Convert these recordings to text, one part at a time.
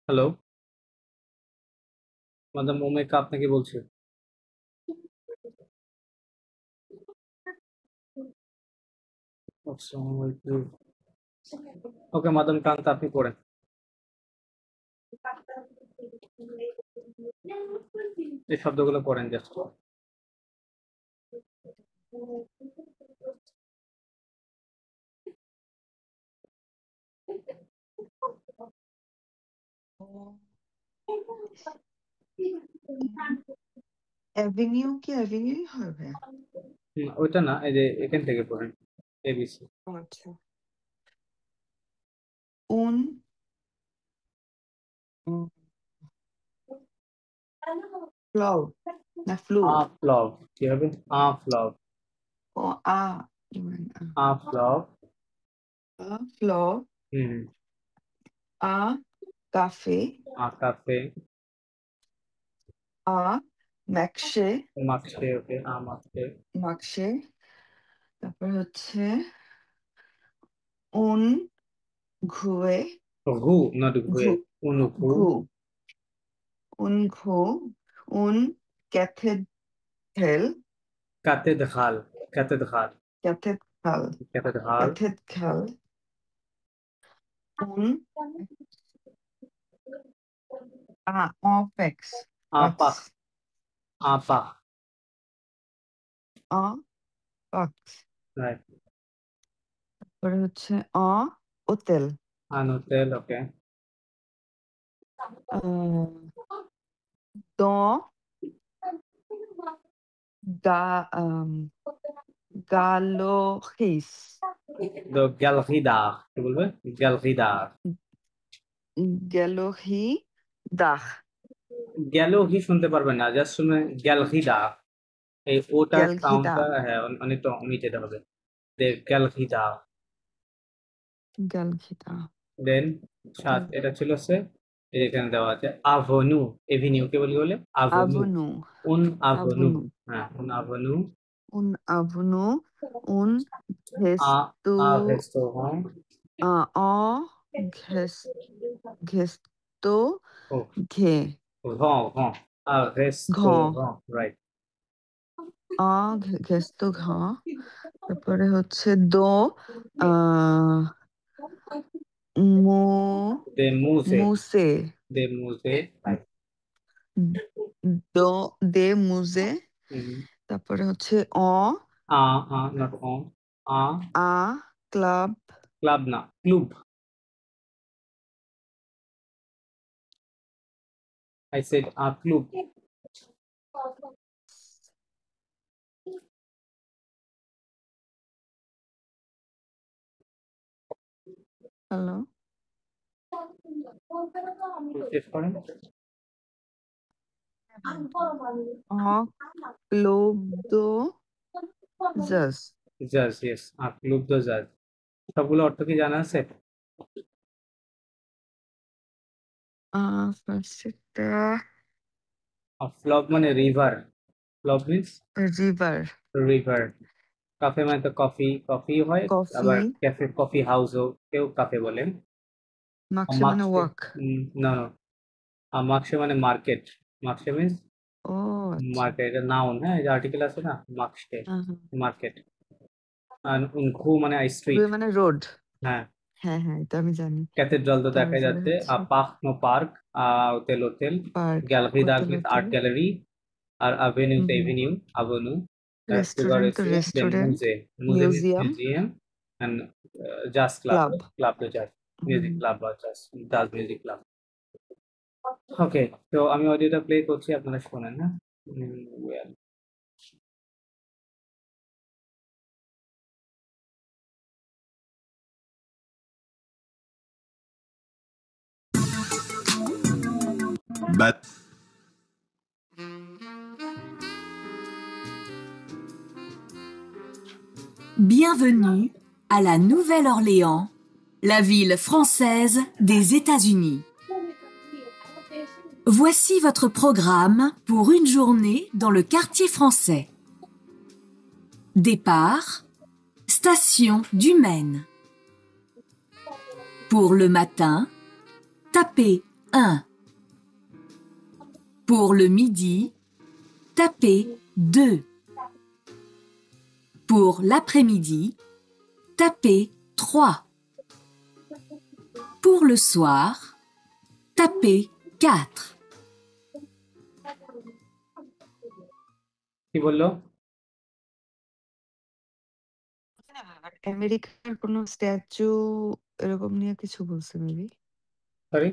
Hello, madame ওমেকা আপনাকে বলছে। ওকে madame Kanta, আপনি পড়েন। এই শব্দগুলো পড়েন জাস্ট। অ্যাভিনিউ কি অ্যাভিনিউই হবে? ওইটা না, এই যে এখান থেকে পড়েন, এবিসি। আচ্ছা। উন ফ্লাউ না ফ্লু? আফ্লভ কি হবে? আফ্লভ। ও আ আফ্লভ। ফ্লভ। হুম। আ কাফে। আকাফে। আ ম্যাকশে। মাকসে, ওকে আমাকসে। মাকশে। তারপর হচ্ছে উন ঘুয়ে। ঘু, নট ঘুয়ে। ঘু উনুঘু। ঘু উন ঘু। উন ক্যাথেড্রাল। কাতেদখাল। কাতেদখাল। ক্যাথেড্রাল। কাতেদখাল। ক্যাথেড্রাল। উন অফেক্স। আপাক। আপাক। অক্স। রাইট। তারপরে হচ্ছে ওতেল। আনোতেল, ওকে। আহ, দ গা গালোহিস। তো গ্যালহিদা, কি বলবে? গ্যালহিদা। গেলোহি দাহ। গেলেও কি শুনতে পারবেন না, জাস্ট শুনে গ্যালহিদা। এই ওটার গ্যালঘিদা। সাউন্ডটা, হ্যাঁ, অনেকটা মিটাতে হবে। গ্যালহিদা। গ্যালঘিদা। দেন সাত, এটা ছিল সে, এই এখানে দেওয়া আছে আভনু। এভিনিউ কে বলি বলে আভনু। আভনু। উন আভনু। আভনু। হ্যাঁ, উন আভনু। উন আভনু। উন আ ঘেস্তু। আ ভেস্তো হম। অ ঘেস্তো ও ঘে। ঘ ঘ। আ ঘ। ভেস্তো ঘ। রাইট। ঘেস্তো ঘ। তারপরে হচ্ছে আহ মু দে মুজে। মুসে। দে মুজে। দ দে মুজে। তারপরে হচ্ছে আ আ নট অন। আ আ ক্লাব। ক্লাব না, ক্লুব। I said a club. Hello. শেষ করেন। ক্লোবদো জাস। জাজ, ইয়েস, আ ক্লুব দ্য জাজ। সবগুলো অর্থ কি জানা আছে? ফার্স্টটা ফ্লগ মানে river. Vlog means river. River. Cafe মানে তো কফি, কফি হয়। কফি। আবার ক্যাফে, কফি হাউসও কেউ কাফে বলেন। মাকসে মানে মার্কসে, ওয়াক। না না, মার্কসে মানে মার্কেট। মার্কসে মিন্স ও আচ্ছা। মার্কেট, এটা নাউন। হ্যাঁ, এই যে আর্টিকেল আছে না, মার্কসে, হ্যাঁ, হ্যাঁ। মার্কেট। আর ঘু মানে স্ট্রিট। রুই মানে রোড। হ্যাঁ। হ্যাঁ, হ্যাঁ, এটা আমি জানি। ক্যাথেড্রাল তো দেখা তারপরে যাচ্ছে। হচ্ছে park no park. Hotel hotel. Park. Gallery দাগ hotel means art hotel. Gallery. আর অ্যাভিনিউ তো হুম। Avenue, avenue. সুগার রেস্টুরেন্ট তো এসে, দেন রেস্টুরেন্ট। মুজে। মুজে means museum. Museum. And jazz club. Club. Club তো জাজ, মিউজিক হুম। ক্লাব বা জাজ, জাজ মিউজিক ক্লাব। ওকে, তো আমি অডিওটা প্লে করছি, আপনারা শোনেন। হ্যাঁ। well, But Bienvenue à la Nouvelle-Orléans, la ville française des États-Unis. Voici votre programme pour une journée dans le quartier français. Départ, station du Maine. Pour le matin, tapez 1. Pour le midi, tapez 2. Pour l'après-midi, tapez 3. Pour le soir, tapez 4. কি বললো? আমেরিকার কোনো statue এরকম নিয়ে কিছু বলছে maybe. Sorry.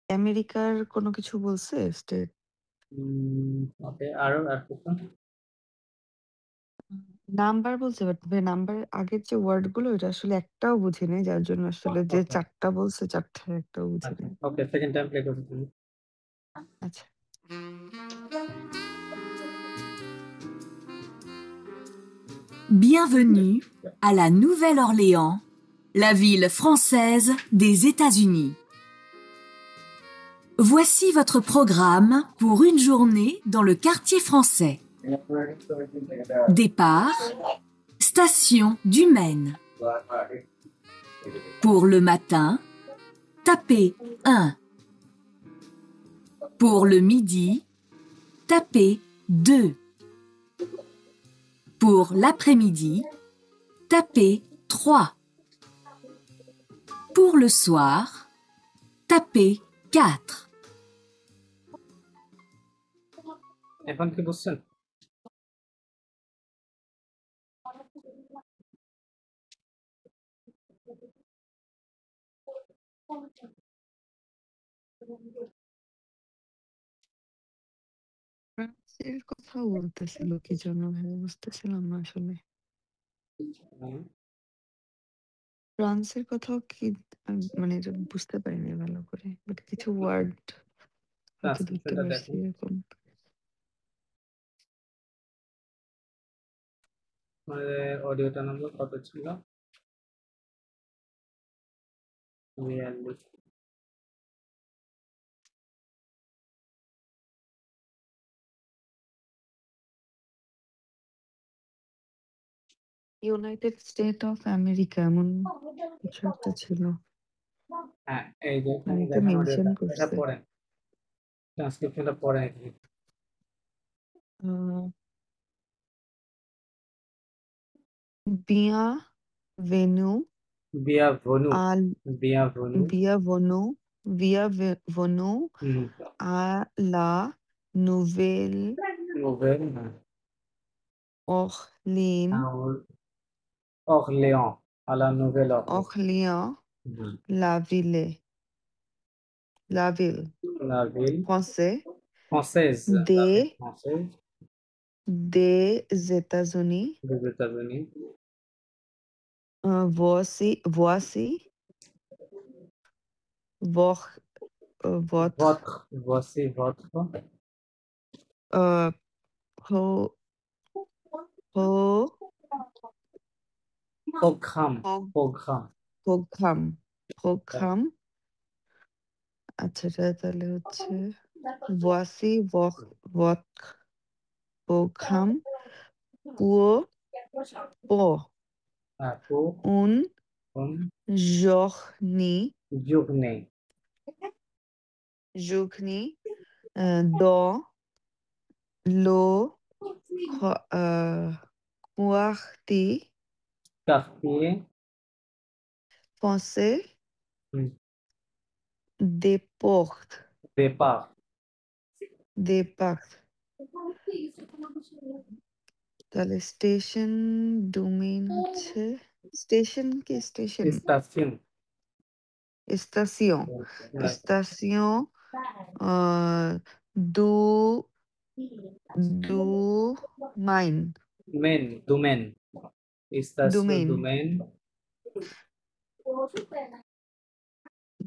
আমেরিকার কোনো কিছু বলছে স্টেট? ওকে, আর কিছু? নাম্বার বলছে, বাট নাম্বার আগের যে ওয়ার্ড গুলো এটা আসলে একটাও বুঝি নাই, যার জন্য আসলে যে ওকে, 4টা বলছে 4টার একটাও বুঝি আচ্ছা, নাই। ওকে, সেকেন্ড টাইম প্লে করছি তুমি। আচ্ছা। Bienvenue à la Nouvelle-Orléans, la ville française des États-Unis. Voici votre programme pour une journée dans le quartier français. Départ, station du Maine. Pour le matin, tapez 1. Pour le midi, tapez 2. Pour l'après-midi, tapez 3. Pour le soir, tapez 4. এখন কি বুঝছেন? ফ্রান্সের কথা বলতেছিল কি জন্য ভেবে বুঝতেছিলাম না আসলে। হুম, ফ্রান্সের কথাও কি মানে এটা বুঝতে পারিনি ভালো করে, বাট কিছু ওয়ার্ড হয়তো ধরতে ট্রান্সক্রিপশনটা পারছি দেখুন। এরকম। আমাদের অডিওটা নম্বর কত ছিল? 42। ইউনাইটেড স্টেট অফ আমেরিকা এমন কিছু একটা ছিল, হ্যাঁ, এই যে মানে এটা দেখেন মেনশন অডিওটা, এটা করছে। পড়েন, ট্রান্সক্রিপশনটা পড়েন একটু। বিয়া ভেনু বিয়াভনু, আল বিয়াভনু, বিয়াভনু হুম, à la Nouvelle নোভেল, হ্যাঁ, Orléans, অর্লেয়ান, আলা নোভেল অর্লেয়ান, Orléans, হুম, la ville la ville français française, la ville française des États-Unis. des États-Unis, Voici votre voici votre euh, pro- pro- programme, pro- programme, programme. আচ্ছা, এটা তাহলে হচ্ছে voici votre programme pour pour une une journée journée dans le quartier quartier français হুম, des portes. départ, তাহলে station domain হচ্ছে station কি station station, station station দু দু mine domaine, station, domain domaine,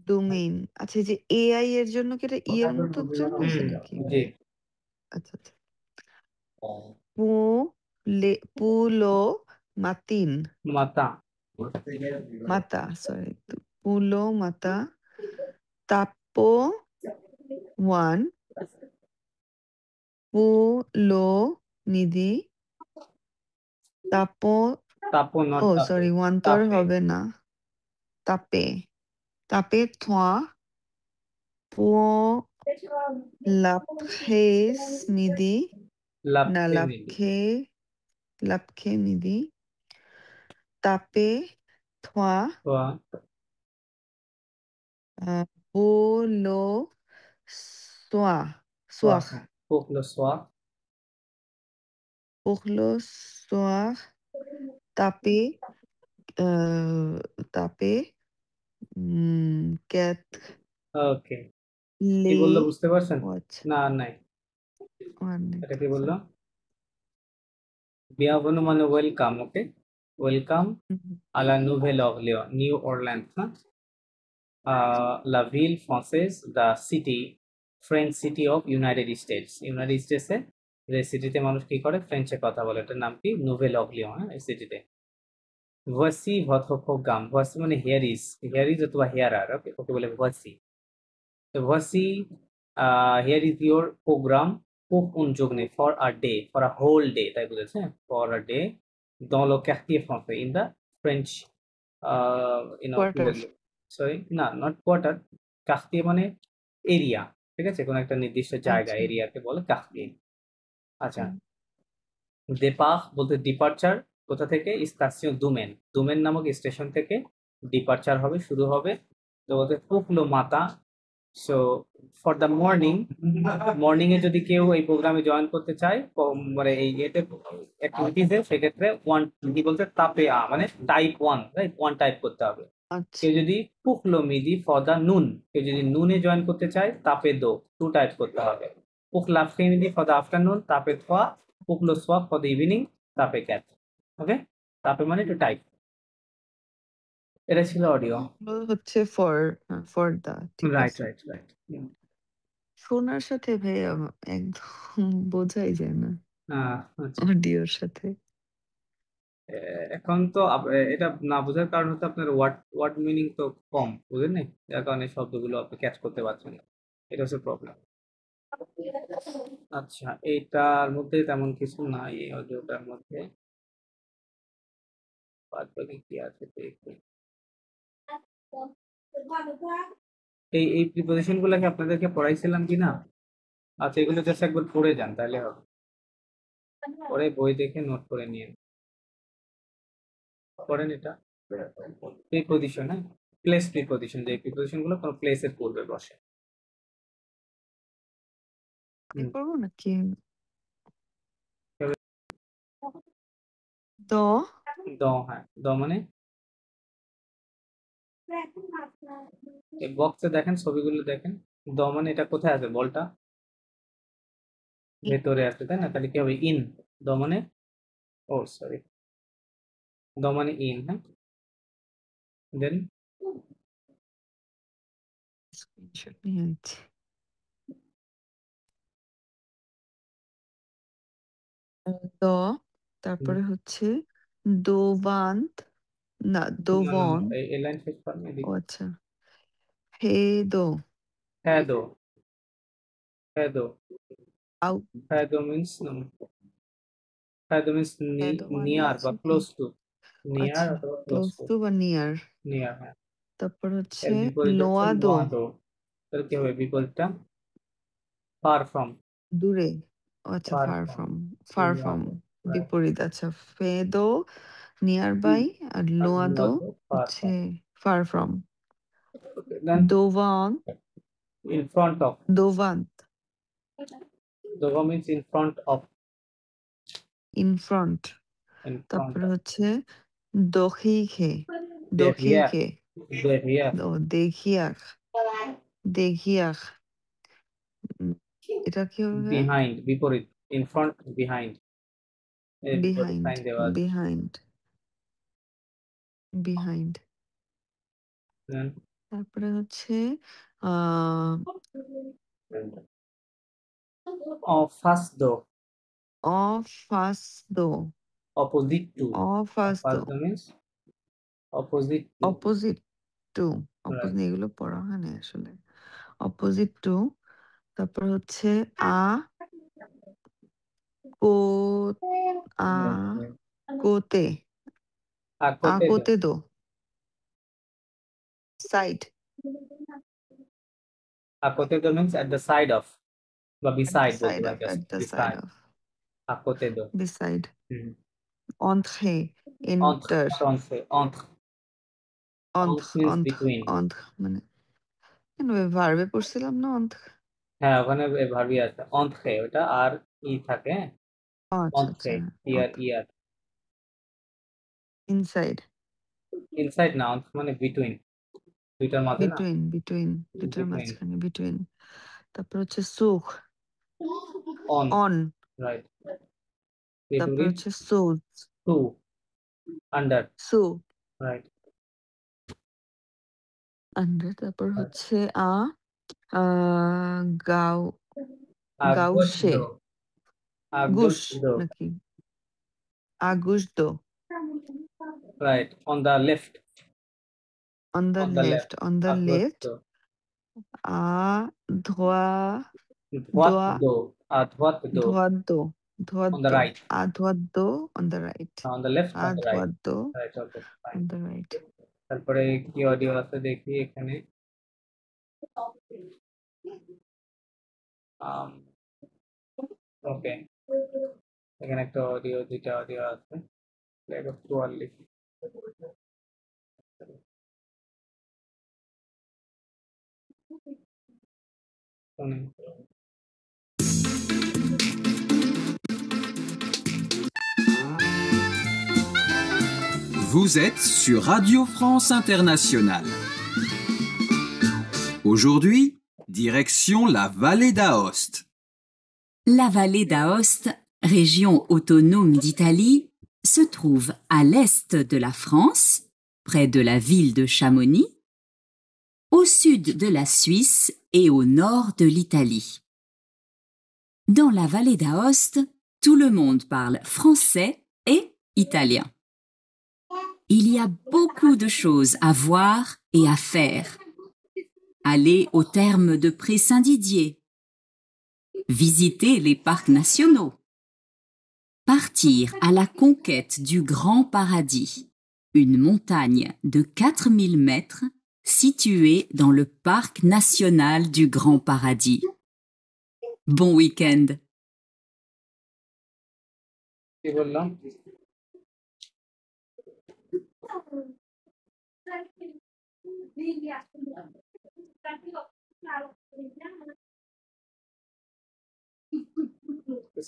domain. আচ্ছা, এই যে এআই এর জন্য কি এটা ই এর মতো উচ্চারণ হয়েছে নাকি? জি, আচ্ছা আচ্ছা। পুলো মাতিন matin, মাতা, সরি, পুলো মাতা তাপো ওয়ান পুলো নিধি তাপো tapo, not tape, sorry, one তো আর tape, হবে না। তাপে তাপে থোয়া Pour l'après-midi. Na L'après-midi. l'après-midi. Taper, toi, Toi, pour le soir. toi, Soir. pour le soir. Pour le soir. Taper. Taper. Quatre. ওকে, কি বললো Les. বুঝতে পারছেন? What? না নাই, One এটা minute. কি বললো? বিয়াবনু মানে welcome, okay, welcome à la Nouvelle-Orléans, New Orleans, hein? La ville française, the city, French city of United States. United স্টেটসে যে সিটিতে মানুষ কি করে, ফ্রেঞ্চে কথা বলে, এটার নাম কি, নোভেল অগলিয়ন, হ্যাঁ, এই সিটিতে। ভয়েসি votre programme, ভয়েসি মানে হিয়ার ইজ অথবা হিয়ার আর, ওকে, ওকে বলে ভয়েসি। তো ভয়েসি, here is your programme pour une journée, for a day, for a whole day, তাই বুঝেছে, for a day dans le quartier français, in the French, কি Quarter. বলবো, sorry, না, নট কোয়ার্টার, quartier মানে এরিয়া, ঠিক আছে, কোনো একটা নির্দিষ্ট জায়গা, আচ্ছা। এরিয়াকে বলে quartier। আচ্ছা, হুম। départ বলতে ডিপার্চার, কোথা থেকে, স্টেশন দুমেন, দুমেন নামক স্টেশন থেকে ডিপার্চার হবে, শুরু হবে। তো বলতে পুকলো মাতা, সো ফর দ্য মর্নিং এ যদি কেউ এই প্রোগ্রামে জয়েন করতে চায়, মানে এই ইয়েতে অ্যাক্টিভিটিসে, সেক্ষেত্রে ওয়ান, কি বলতে, তাপে মানে টাইপ 1, রাইট, 1 টাইপ করতে হবে। আচ্ছা। কেউ যদি পুকলো মিদি ফর দ্য নুন, কেউ যদি নুনে জয়েন করতে চায়, তাপে 2 টাইপ করতে হবে। পুক লাফে মিদি ফর দ্য আফটারনুন, তাপে 3, পুকলো সোয়াক ফর দ্য ইভিনিং, তাপে 4, ওকে, তাপে মানে টু টাইপ। এটা ছিল অডিও। হচ্ছে ফর দা, ঠিক রাইট আছে। Right right. শোনার সাথে ভাইয়া একদম বোঝাই যায় না আচ্ছা, অডিওর সাথে। এখন তো এটা না বোঝার কারণ হচ্ছে আপনার ওয়ার্ড ওয়ার্ড মিনিং তো কম, বুঝলেন না, যার কারণে শব্দগুলো আপনি ক্যাচ করতে পারছেন না, এটা হচ্ছে প্রবলেম। আচ্ছা, এইটার মধ্যে তেমন কিছু নাই, এই অডিওটার মধ্যে বাদ বাকি কি আছে দেখি। এই প্রিপোজিশন গুলাকে আপনাদেরকে পড়াইছিলাম কি না? আচ্ছা, এগুলো জাস্ট একবার পড়ে যান, তাহলে হবে, পরে বই দেখে নোট করে নিয়ে পড়েন। এটা প্রিপোজিশন, হ্যাঁ, প্লেস প্রিপোজিশন, যে প্রিপোজিশন গুলো কোনো প্লেসের পূর্বে বসে। আমি করবো নাকি? তবে দ দ, হ্যাঁ, দ মানে এই বক্সে দেখেন, ছবিগুলো দেখেন, দ মানে এটা কোথায় আছে, বলটা ভেতরে আছে, তাই না, তাহলে কি হবে, ইন, দ মানে, ও সরি, দ মানে ইন, হ্যাঁ, দেন স্ক্রিনশট নিয়ে আছি। দ, তারপরে হচ্ছে দোবান্ত, না দোবন, এই লাইন শেষ করেন, ও এদিকে, আচ্ছা, ফেদো, হ্যাঁ দো, হ্যাঁ দো, আউ, হ্যাঁ দো মিন্স, হ্যাঁ দো মিন্স ফেদো মানে নিয়ার বা হচ্ছে কি? ক্লোজ টু, নিয়ার আচ্ছা, অথবা ক্লোজ ক্লোজ টু, টু বা নিয়ার। নিয়ার, হ্যাঁ। তারপর এর হচ্ছে বিপরীত হচ্ছে লোয়াদো, লোয়াদো, তাহলে কি হবে বিপরীতটা, ফার ফ্রম, দূরে, ও আচ্ছা, far far from, from, far from, লোয়াদো, রাইট, বিপরীত। আচ্ছা, ফেদো নিয়ার বাই, আর আর লোয়াদো লোয়াদো ফার হচ্ছে ফ্রম, ফার ফ্রম। দেন দোভান, in front of, দোভান্ত, দোভা means in front of, in front. in front তারপরে of, হচ্ছে দখিখে, derrière, দখিখে, derrière, ও দেখিয়াক, দেখিয়াক, এটা কি হবে? behind, বিপরীত, in front, behind, এর বিপরীত বিহাইন্ড, সাইন দেওয়া আছে, বিহাইন্ড, বিহাইন্ড। দেন তারপরে হচ্ছে আহ অফাসদো, অফাসদো, opposite to, অফাসদো, অফাসদো means opposite to, opposite to, right, opposite, এগুলো পড়া হয় না আসলে। Opposite to. তারপর হচ্ছে আ কো, আ কোতে, আকোতে দো, কোতে দো, side, Acotedo means at the side of বা At the beside বলতে side পারি, of, just at the side beside. of, Acotedo. beside. Hmm. Entrer, Entre, enter, not entre, entre. Entre means between. entre মানে কেন ভার্বে পড়ছিলাম না entre? হ্যাঁ, ওখানে ভার্বই আছে। entre ওটা আর ই থাকে, হ্যাঁ? ও আচ্ছা আচ্ছা entre, ইয়ার entre. ইয়ার। Inside, ইনসাইড না, entre মানে between. দুইটার মাঝে না? between দুটার Between. মাঝখানে between. তারপর হচ্ছে সুখ, On, on. right. তারপর Between হচ্ছে sous, to, under, sous, right. under. তারপর Right. হচ্ছে গাও গাউসে, গুশ Agosdo, নাকি আগুশদো, right. On the left, on the on the left. left, on the left. Agosdo. droit, Dhuatdo, Adhuatdo. droito, On the right. droito, on the right, On the left, on the right. droito, Right, okay, fine. on the right. তারপরে কি audio আছে দেখি এখানে। ওকে, এখানে একটা audio, দুইটা audio আছে। একটু আর লিখি। শুনেন। Vous êtes sur Radio France Internationale. Aujourd'hui, direction la vallée d'Aoste. La vallée d'Aoste, région autonome d'Italie, se trouve à l'est de la France, près de la ville de Chamonix, au sud de la Suisse et au nord de l'Italie. Dans la vallée d'Aoste, tout le monde parle français et italien. Il y a beaucoup de choses à voir et à faire. Aller aux thermes de Pré-Saint-Didier, visiter les parcs nationaux, partir à la conquête du Grand Paradis, une montagne de 4000 mètres située dans le parc national du Grand Paradis. Bon week-end! কি বললাম?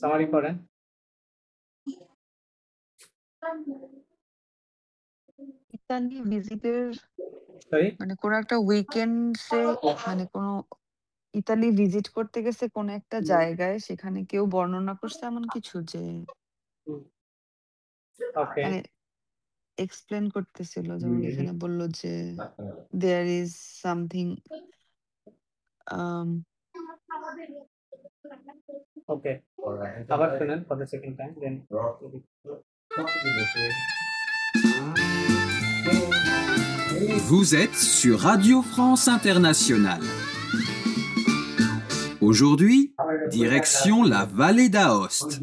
Summary করেন। Italy ভিজিটের sorry, মানে কোন একটা উইকেন্ডসে মানে কোন Italy visit করতে গেছে কোন একটা জায়গায়, সেখানে কেউ বর্ণনা করছে এমন কিছু যে ওকে। মানে এক্সপ্লেন করতেছিল, যেমন এখানে বললো যে দেয়ার ইজ সামথিং ওকে, আবার শুনেন for the second time then. Vous êtes sur Radio France Internationale. Aujourd'hui, direction la vallée d'Aoste.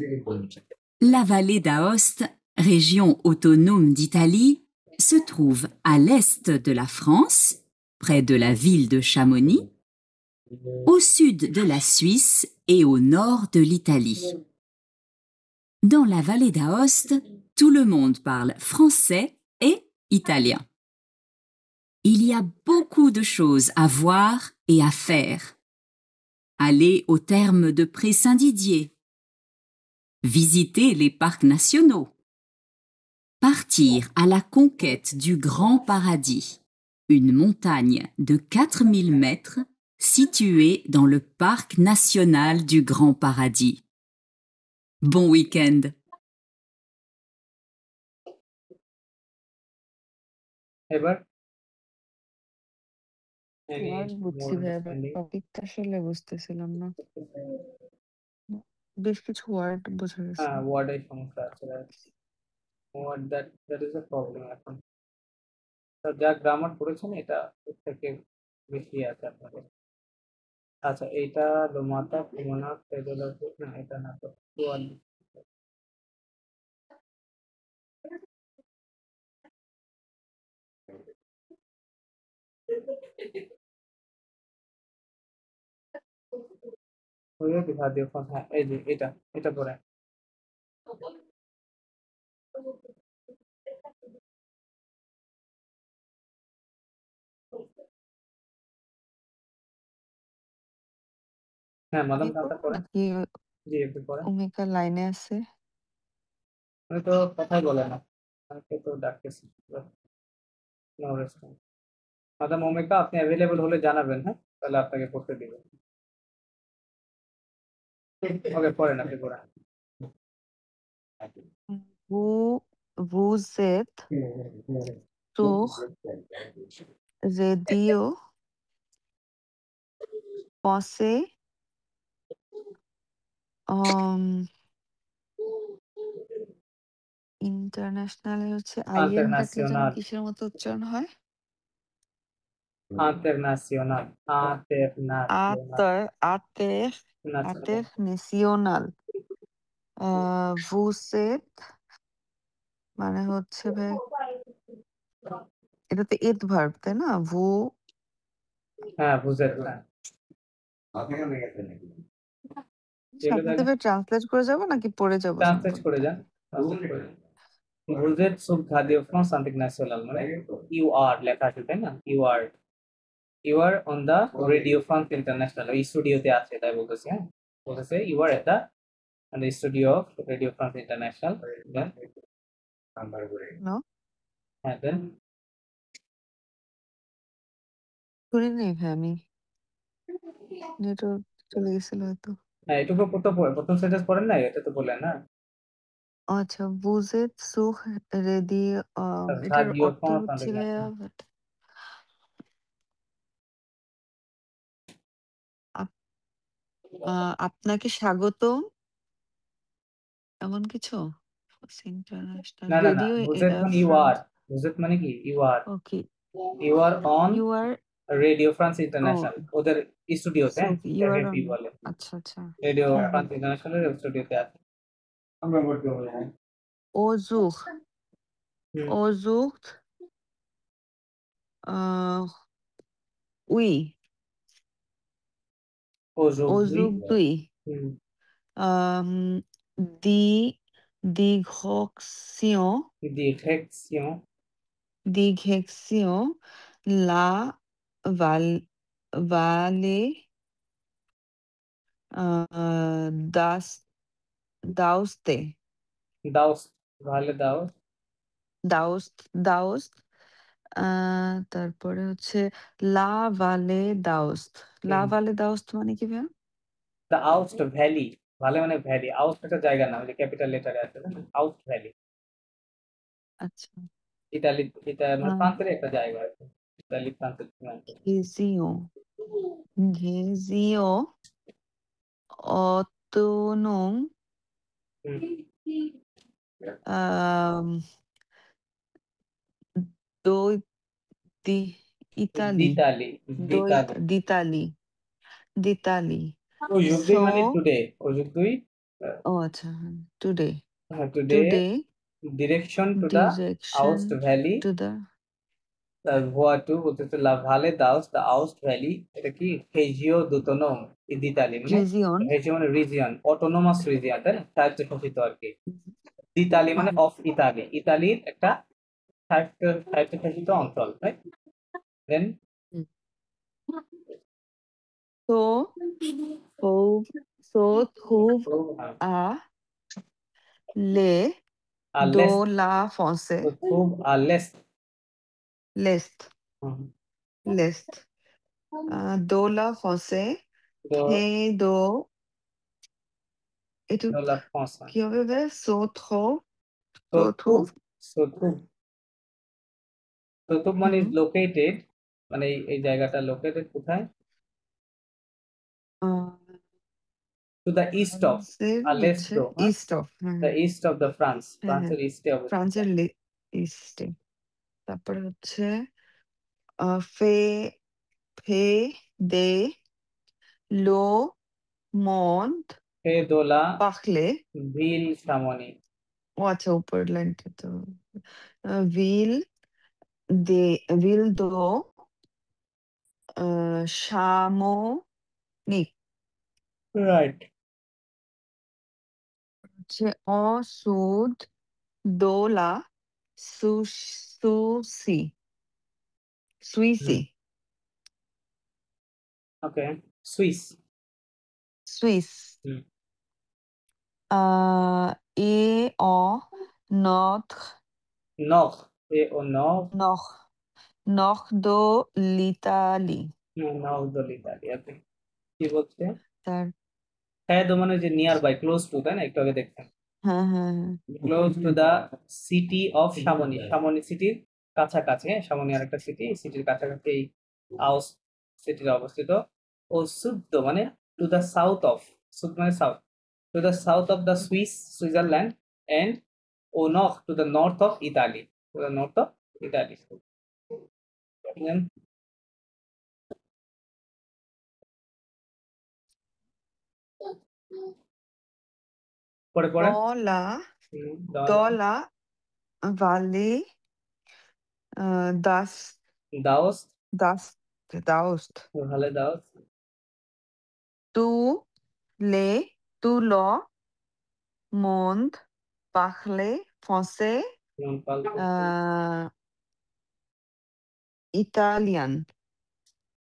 La vallée d'Aoste, région autonome d'Italie, se trouve à l'est de la France, près de la ville de Chamonix, au sud de la Suisse et au nord de l'Italie. Dans la vallée d'Aoste, tout le monde parle français et italien. Il y a beaucoup de choses à voir et à faire. Aller aux thermes de Pré-Saint-Didier, visiter les parcs nationaux, partir à la conquête du Grand Paradis, une montagne de 4000 mètres située dans le parc national du Grand Paradis. Bon week-end! এবার বুঝছি ভাইয়া, টপিকটা আসলে বুঝতেছিলাম না, বেশ কিছু word বোঝা গেছে। হ্যাঁ, ওয়ার্ডের সমস্যা আছে। Word that is a problem এখন। যা গ্রামার পড়েছেন এটা এর থেকে বেশি আছে আপনাদের। আচ্ছা, এইটা লোমাতা কুমনা ফেডোলজি, না এটা না তো, ওই ভারতীয় ফোন, হ্যাঁ এই যে এটা পড়ে। হ্যাঁ মাদাম আমি কানটা পড়বো পড়ে। নাকি জি একটু পড়ে। ওমিকা লাইনে আছে? উনি তো কথাই বলে না, আমাকে তো ডাকতেছি। No response. মাদাম ওমিকা আপনি অ্যাভেলেবল হলে জানাবেন, হ্যাঁ তাহলে আপনাকে পড়তে দিব। ওকে পড়েন, আপনি পড়েন। Vous, vous êtes sur Radio Français international হচ্ছে আইএন থাকলে যেন Internacional, কিসের মতো উচ্চারণ হয়? internacional, internacional, আতর আতের nacional. নেশিওনাল। vous êtes মানে হচ্ছে ভাই, এটা তো এত ভার্ব তাই না? ভু হ্যাঁ বুঝেন না, এগুলো সাথে সাথে ট্রান্সলেট করে যাব নাকি পড়ে যাব ট্রান্সলেট সম্পূর্ণ? করে যান। বুঝেন সুখ খাদ্য ফ্রম সামথিং ন্যাশনাল, মানে ইউ আর লেখা আছে তাই না, you are on the radio France international, ওই স্টুডিওতে আছে তাই বলতেছে। হ্যাঁ বলতেছে you are at the studio of radio France international. Then no হ্যাঁ দেন শুনি নেই ভাই, আমি নেটওয়ার্ক চলে গেছিল হয়তো। হ্যাঁ এটুকু তো প্রথম সেন্টেন্স পড়েন না, এটা তো বললেন না। আচ্ছা, vous êtes sur Radio এটার রাডিও অর্থ ফ্রান্স হচ্ছে ভাইয়া আপনাকে স্বাগত এমন কিছু? ইন্টারন্যাশনাল না না না, রেডিও বুঝেত মানে ইউ আর, ফ্রান্স। বুঝেত মানে কি you are, okay, you are on you are radio France ও ইন্টারন্যাশনাল, ওদের স্টুডিওতে। So you are FFP on. বলে, আচ্ছা আচ্ছা। রেডিও হুম হুম। ফ্রান্স ইন্টারন্যাশনালের স্টুডিওতে আছে। Ozuch, হুম Ozucht, uh, oui, ও যোগ দুই। Ozugdui, হুম um, di, digoxion, direction, digexion, la val, vale, das, dauste, দাওস, ভালে দাও, দাউস্ত দাউস্ত তারপরে হচ্ছে লা ভালে দাউস্ত। লা ভালে দাউস্ত মানে কি ভাইয়া? দ্য আউস্ট ভ্যালি, ভালে মানে ভ্যালি, আউস্ট একটা জায়গা না, ওই যে ক্যাপিটাল লেটারে আছে না, আউস্ট ভ্যালি। আচ্ছা। ইতালি, এটা মানে ফ্রান্সের একটা জায়গা আছে, ইতালি ফ্রান্সের সীমান্তে। ঘেজিও ঘেজিও অটোনোম হুম, আম, দো দি ইতালি দিতালি, দো দিতালি, দিতালি দিতালি ওযুগ দুই সো মানে টুডে, ওযুগ দুই, ও আচ্ছা, today today, today direction to the direction আউস্ট ভ্যালি, টু দ্য ভুয়া টু বলতেছে লা ভালে দাউস দা আউস্ট ভ্যালি, এটা কি হেজিও দুতনো দিতালি মানে রিজিয়ন। হেজিও মানে রিজিয়ন, অটোনোমাস রিজিয়ন, তাই না, স্বায়ত্তশাসিত আর কি। দিতালি মানে অফ ইতালি, ইতালির একটা স্বায়ত্তশাসিত অঞ্চল, তাই। দেন তো trouve so trouve à les de লেস্ট, la français খুব লেস্ট, l'est l'est de la français et de et tout la France, কি হবে বে so trouve so so খুব, trouve so খুব, so খুব মানে হুম লোকেটেড, মানে এই জায়গাটা লোকেটেড কোথায়, টু দ্য ইস্ট অফ, ফ্রান্সের হচ্ছে আলেস্টো, হ্যাঁ ইস্ট অফ। হ্যাঁ the east of the France, হ্যাঁ হ্যাঁ, ফ্রান্সের ইস্টে অবস্থিত। ফ্রান্সের ইস্টে। তারপরে হচ্ছে ফে ফে দে লো মন্ড হে দোলা পাখলে। ভিল সামনি, ও আচ্ছা, উপরের লাইনটা তো ভিল দে ভিল দো সামনিক রাইট। হচ্ছে অসুদ দোলা সুসি সুইসি ওকে, সুইস। সুইস হুম। এ অ নথ নখ, এ ও নখ, নখ নখ দো লিতালি নখ দলিতালি। ওকে, কি বলছে? তার হ্যাঁ, তো মানে যে নিয়ার বাই, ক্লোজ টু, তাই না? একটু আগে দেখছেন, হ্যাঁ হ্যাঁ হ্যাঁ close to the city of সামনি। সামনি সিটির কাছাকাছি, হ্যাঁ, সামনি আর একটা সিটি, সিটির কাছাকাছি এই আউস সিটির অবস্থিত। ও সুদ্দ মানে টু দা সাউথ অফ, সুদ মানে south, to the south of the Swiss Switzerland and ও north to the north of Italy, to the north of Italy. পরে পরে দলা দলা দলা ভালে দাস দাওস, দাস দাওস্ত ভালে দাওস, তু লে তু ল মন্দ পাখলে ফসে মনপাল, ইতালিয়ান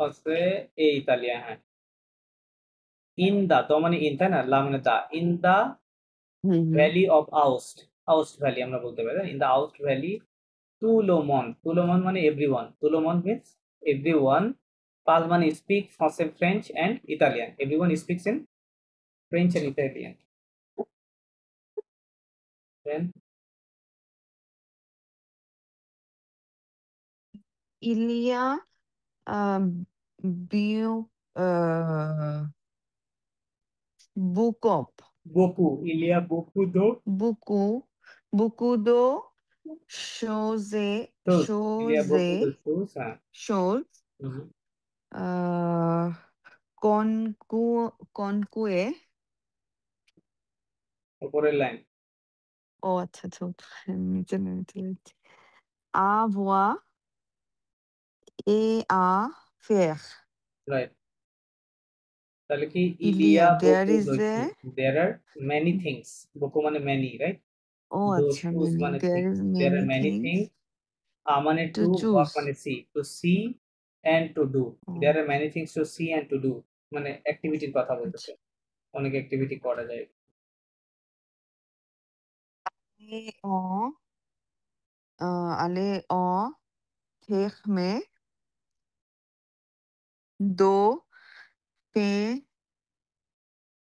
হচ্ছে এ ইতালিয়া, হ্যাঁ। ইন দা, তো মানে ইন, তাই না? লা মানে দা, ইন দা ভ্যালি অফ আউস্ট, আউস্ট ভ্যালি আমরা বলতে পারি, ইন দা আউস্ট ভ্যালি তুলোমন, তুলোমন মানে এভরিওয়ান, তুলোমন মিন্স এভরিওয়ান, পাল মানে স্পিক ফ্রান্সে French and Italian, everyone speaks in French and Italian. Then ইলিয়া বিউ বুকপ বকু, ইলিয়া বকু দো বুকু বুকুদো শোজে তোস, ইলিয়া শোজে বকু দো শুস, হ্যাঁ। শোজ হুম। কনকু কনকুয়ে উপরের লাইন, ও আচ্ছা আচ্ছা নিচে নেমে চলে যাচ্ছি আভোয়া এ আ ফের রাইট। তাহলে কি Ilya Ilya there Boko is দো এ শুস, দেয়ার আর মেনি থিংস, বকু মানে মেনি, রাইট? ও দো আচ্ছা শুস মেনি মানে there things, is there are many many things things, মানে টু টু, ওয়াক চুজ মানে see, to see and to do, there are many things to see and to do, মানে অ্যাক্টিভিটির কথা বলতেছে, আচ্ছা অনেক অ্যাক্টিভিটি করা যায়। এ অ আলে অ থেখ মে দো পে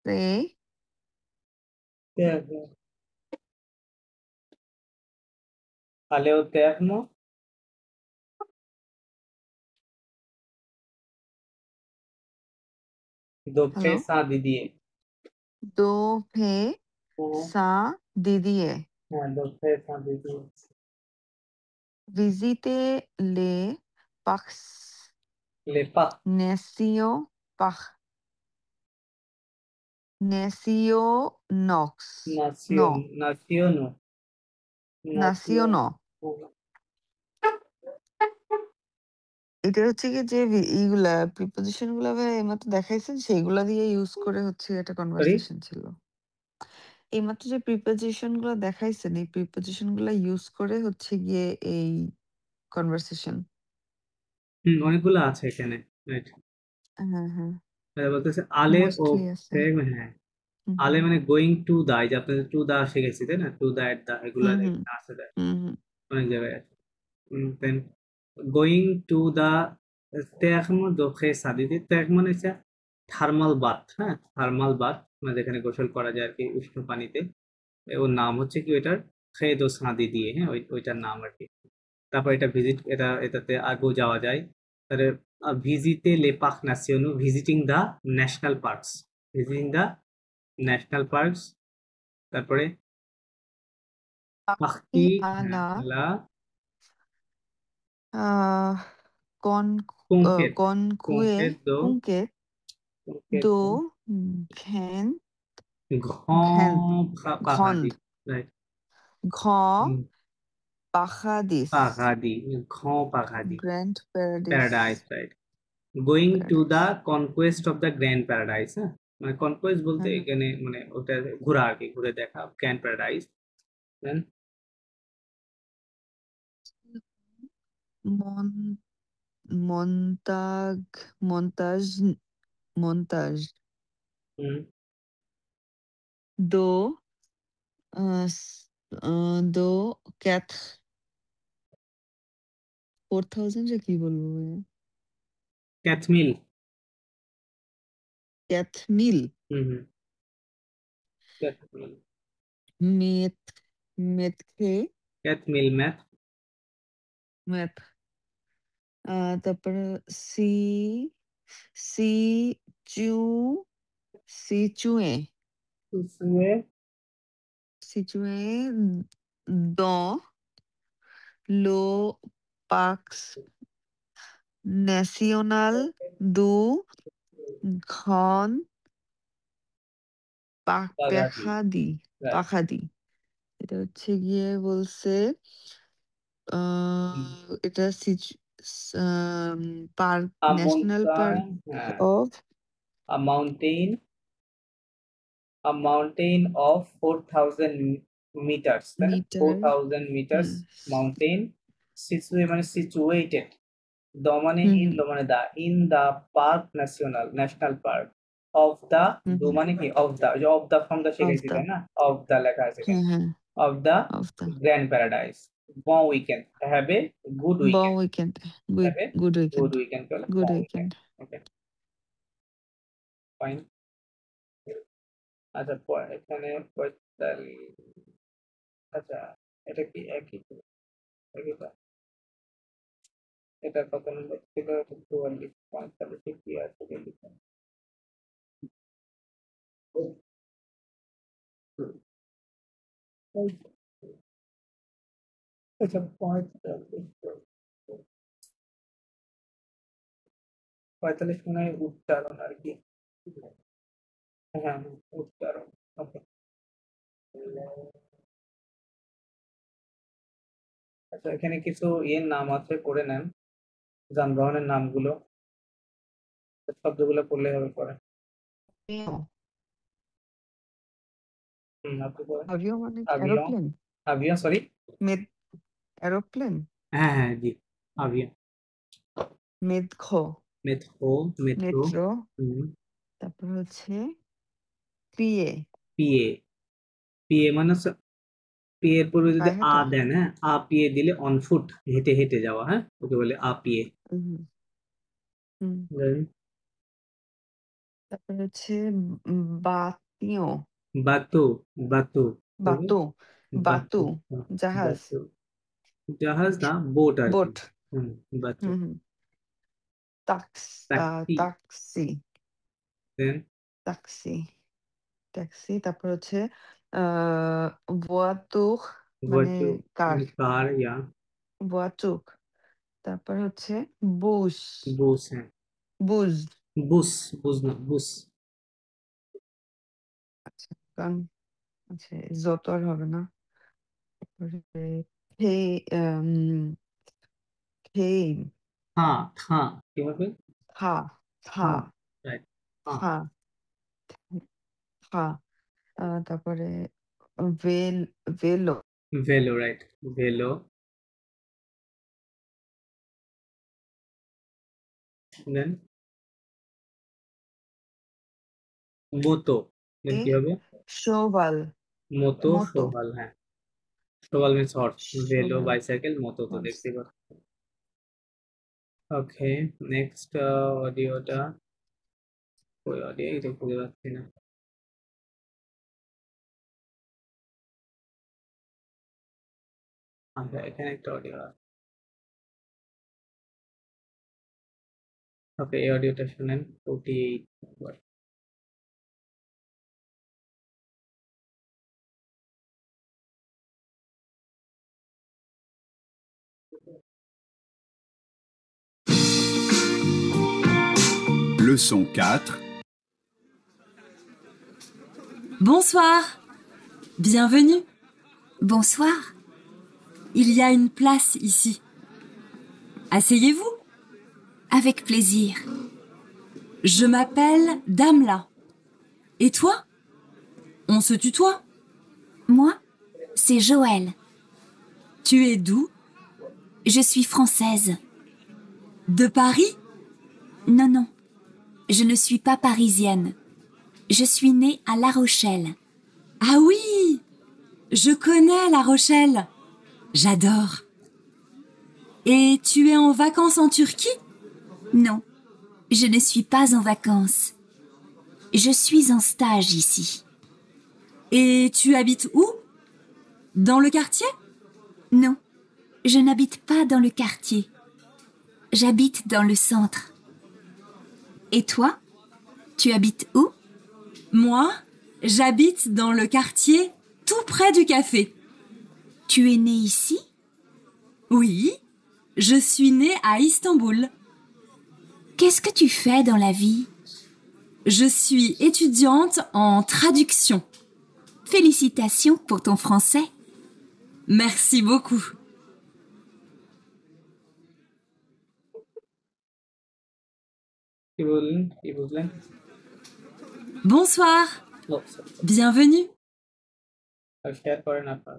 রে Allez au terme hello d'offrir sans Didier. দো ফে Pour সা দিদিয়ে d'offrir sans Didier. visiter les parcs Les pas, nationaux nationaux nation, nationaux, nationaux nationaux. এটা হচ্ছে কি যে এইগুলা প্রিপোজিশন গুলা ভাই এইমাত্র দেখাইছেন সেইগুলা দিয়ে ইউজ করে হচ্ছে এটা Sorry? কনভারসেশন ছিল এইমাত্র যে প্রিপোজিশন গুলা দেখাইছেন এই প্রিপোজিশন গুলা ইউজ করে হচ্ছে গিয়ে এই কনভারসেশন অনেকগুলো আছে এখানে, রাইট? হ্যাঁ হ্যাঁ বলতেছে আলে ও মোস্টলি আছে হ্যাঁ, হুম আলে মানে গোয়িং টু দা, এই যে আপনাদের টু দা শিখেছি, তাই না? টু দা, এট দা, এগুলা হুম হুম এখানে আছে, দেয় হুম হুম অনেক জায়গায় আছে। দেন গোয়িং টু দা তেখম দোখে সাদিতে, তেখ মানে হচ্ছে থার্মাল বাথ, হ্যাঁ, থার্মাল বাথ মানে যেখানে গোসল করা যায় আর কি উষ্ণ পানিতে। ওর নাম হচ্ছে কি ওইটার, খেদ ও সাদি দিয়ে, হ্যাঁ, ওইটার নাম আর কি। তারপর এটা ভিজিট, এটাতে আগেও যাওয়া যায়। তাহলে ভিজিতে লে পার্ক ন্যাশনাল, ভিজিটিং দা ন্যাশনাল পার্কস, ভিজিটিং দা ন্যাশনাল পার্কস। তারপরে পাখি, আলা লা আহ কন কংকেত, কনকুয়ে কংকেত দো, কুঁকে কংকেত দো দো ঘ্যান ঘ্যান পাহাদি, ঘন্দ রাইট? ঘ পাখাদিস পাহাদি, পাহাদি, গ্র্যান্ড প্যারাডিস paradise, right? Going to paradise the conquest of the grand paradise, হ্যাঁ, মানে কনকোয়েস্ট বলতে হ্যাঁ এখানে মানে ওটা ঘোরা আর কি, ঘুরে দেখা, গ্র্যান্ড প্যারাডাইস। দেন মন মন্তাগ মন্তাজ মন্তাজ হুম দো দো ক্যাথ 4000 রে কি বলবো ভাইয়া? ক্যাথমিল। ক্যাথ মিল হুম ক্যাথমিল। মেথ মেথকে ক্যাথমিল ম্যাথ। ম্যাথ তারপরে সি সি চু সিচুয়ে সুসুয়ে সিচুয়ে দ লো পাক্স ন্যাশনাল দু ঘন বাগাদি। পাখাদি রাইট। পাখাদি এটা হচ্ছে গিয়ে বলছে এটা পার্ক ন্যাশনাল পার্ক হ্যাঁ, of a mountain, a mountain of 4000 meters, তাই না? মিটার 4000 meters mountain, মানে situated, দ মানে হুম ইন, দ মানে দা, in the park national park of the, hmm দু মানে কি of the, of the from the of শিখাইছি দা তাই না, অফ দা লেখা আছে এখানে, হ্যাঁ of the of the grand paradise. বন weekend, have a good Bong weekend, weekend have a good good weekend weekend বলে গুড বন উইকেন্ড। Weekend okay fine. আচ্ছা এখানে 45, আচ্ছা এটা কি একই তো? একই তো? এটা কত নম্বর ছিল? এটা 44, 45 কি আছে এটা লিখুন। আচ্ছা 45 মনে হয় উচ্চারণ আর কি। হ্যাঁ উচ্চারণ। ওকে আচ্ছা এখানে কিছু এর নাম আছে, করে নেন যানবাহনের নামগুলো, শব্দগুলো পড়লে হবে পরে। আপনি পড়েন। আভিও মানে আভিয়ন, এরোপ্লেন আভিয়ন সরি। মেদ এরোপ্লেন হ্যাঁ জি, আভিয়ন। মেদখ মেট্রো, মেট্রো। মেট্রো হুম তারপর হচ্ছে ক্রিয়ে পিএ, পিএ মানে হচ্ছে, পিএ এর পূর্বে যদি পায়ে আ হাঁটা দেন, হ্যাঁ আ পিএ দিলে অন ফুট, হেঁটে হেঁটে যাওয়া, হ্যাঁ ওকে বলে আ পিএ। হুম হুম তারপর হচ্ছে বাতিও বাতু, বাতু হবে বাতু বাতু, বাতু জাহাজ বাতু, জাহাজ না বোট আর কি। বোট বাতু। হুম হুম ট্যাক্সি, ট্যাক্সি দেন ট্যাক্সি ট্যাক্সি তারপর হচ্ছে আহ voiture মানে ভার্চু, কার কার ইয়া voiture তারপর হচ্ছে বুশ বুস, হ্যাঁ বুজ বুস, বুস না বুস। আচ্ছা কারণ আচ্ছা যত আর হবে না তারপরে খে খেম হ্যাঁ হ্যাঁ কি হবে? খা খা হ্যাঁ রাইট, হ্যাঁ খা খা তারপরে ভেল ভেলো ভেলো, রাইট ভেলো। দেন মোতো, দেন এ কি হবে? শোভাল মোতো মতো শোভাল, হ্যাঁ শোভাল মিন্স হর্স, ভেলো শোভাল বাইসাইকেল, মোতো তো হর্স দেখতে পাচ্ছি। ওকে নেক্সট অডিওটা, ওই অডিও এটা খুঁজে পাচ্ছি না। আচ্ছা এখানে একটা অডিও আছে। ওকে এই অডিওটা শুনেন, 48 নম্বর। Leçon 4. Bonsoir. Bienvenue. Bonsoir. Il y a une place ici. Asseyez-vous. Avec plaisir. Je m'appelle Damla. Et toi? On se tutoie? Moi, c'est Joël. Tu es d'où? Je suis française. De Paris? Non, non, je ne suis pas parisienne. Je suis née à La Rochelle. Ah oui! Je connais La Rochelle. J'adore. Et tu es en vacances en Turquie? Non, je ne suis pas en vacances. Je suis en stage ici. Et tu habites où? Dans le quartier? Non, je n'habite pas dans le quartier. J'habite dans le centre. Et toi, tu habites où? Moi, j'habite dans le quartier tout près du café. Tu es née ici? Oui, je suis née à Istanbul. Qu'est-ce que tu fais dans la vie? Je suis étudiante en traduction. Félicitations pour ton français. Merci beaucoup. কি বললেন কি বুঝলেন? Bonsoir, ও, sorry, sorry. bienvenue. আর share করেন আপনার।